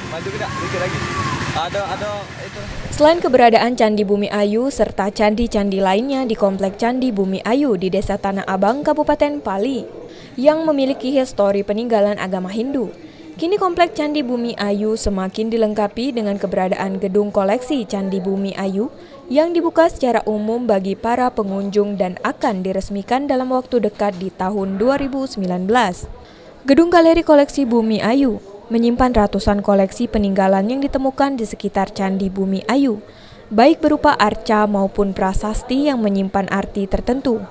Maju tidak? Dikit lagi. Ada itu. Selain keberadaan Candi Bumi Ayu serta candi-candi lainnya di Komplek Candi Bumi Ayu di Desa Tanah Abang, Kabupaten Pali, yang memiliki histori peninggalan agama Hindu, kini Komplek Candi Bumi Ayu semakin dilengkapi dengan keberadaan gedung koleksi Candi Bumi Ayu yang dibuka secara umum bagi para pengunjung dan akan diresmikan dalam waktu dekat di tahun 2019. Gedung Galeri Koleksi Bumi Ayu menyimpan ratusan koleksi peninggalan yang ditemukan di sekitar Candi Bumi Ayu, baik berupa arca maupun prasasti yang menyimpan arti tertentu.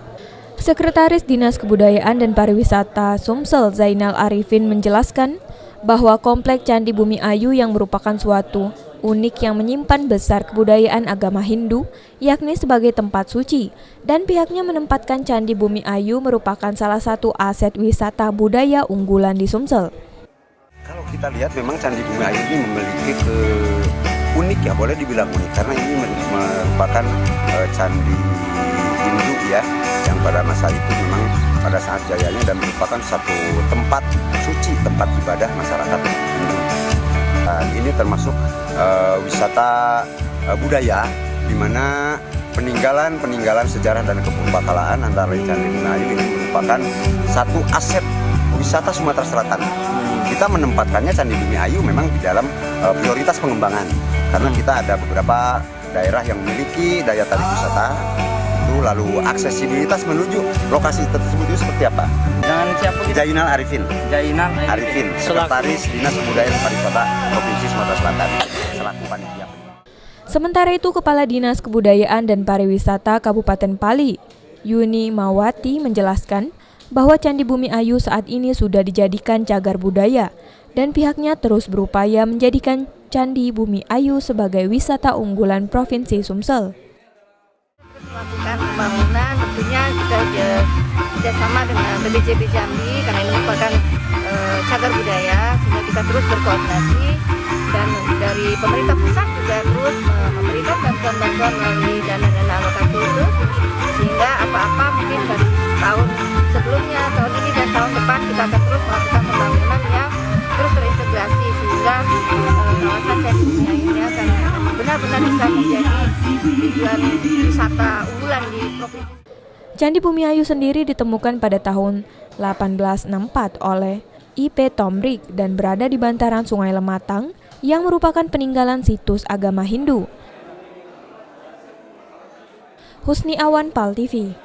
Sekretaris Dinas Kebudayaan dan Pariwisata Sumsel Zainal Arifin menjelaskan bahwa Komplek Candi Bumi Ayu yang merupakan suatu unik yang menyimpan besar kebudayaan agama Hindu, yakni sebagai tempat suci, dan pihaknya menempatkan Candi Bumi Ayu merupakan salah satu aset wisata budaya unggulan di Sumsel. Kalau kita lihat memang Candi Bumi Ayu ini memiliki unik ya, boleh dibilang unik karena ini merupakan candi Hindu ya, yang pada masa itu memang pada saat jayanya dan merupakan satu tempat suci, tempat ibadah masyarakat Hindu. Ini termasuk wisata budaya di mana peninggalan sejarah dan kepurbakalaan antara Candi Bumi Ayu ini merupakan satu aset wisata Sumatera Selatan. Kita menempatkannya Candi Bumi Ayu memang di dalam prioritas pengembangan karena kita ada beberapa daerah yang memiliki daya tarik wisata itu, lalu aksesibilitas menuju lokasi tersebut itu seperti apa? Jangan siapa gitu. Zainal Arifin. Zainal Arifin, Sekretaris Dinas Kebudayaan dan Pariwisata Provinsi Sumatera Selatan selaku panitia. Sementara itu, Kepala Dinas Kebudayaan dan Pariwisata Kabupaten Pali, Yuni Mawati menjelaskan bahwa Candi Bumi Ayu saat ini sudah dijadikan cagar budaya dan pihaknya terus berupaya menjadikan Candi Bumi Ayu sebagai wisata unggulan Provinsi Sumsel. Melakukan pembangunan tentunya kita kerjasama dengan BPJB Jambi karena ini merupakan cagar budaya, sehingga kita terus berkoordinasi dan dari pemerintah pusat juga terus memberikan bantuan-bantuan melalui dana-dana alokasi khusus sehingga apa-apa mungkin dari tahun sebelumnya, tahun ini dan tahun depan kita akan terus melakukan pembangunan yang terus terintegrasi sehingga kawasan Candi Bumi Ayu ini akan benar-benar bisa menjadi tujuan wisata unggulan di provinsi. Candi Bumi Ayu sendiri ditemukan pada tahun 1864 oleh I.P. Tomrik dan berada di bantaran Sungai Lematang yang merupakan peninggalan situs agama Hindu. Husni Awan, Pal TV.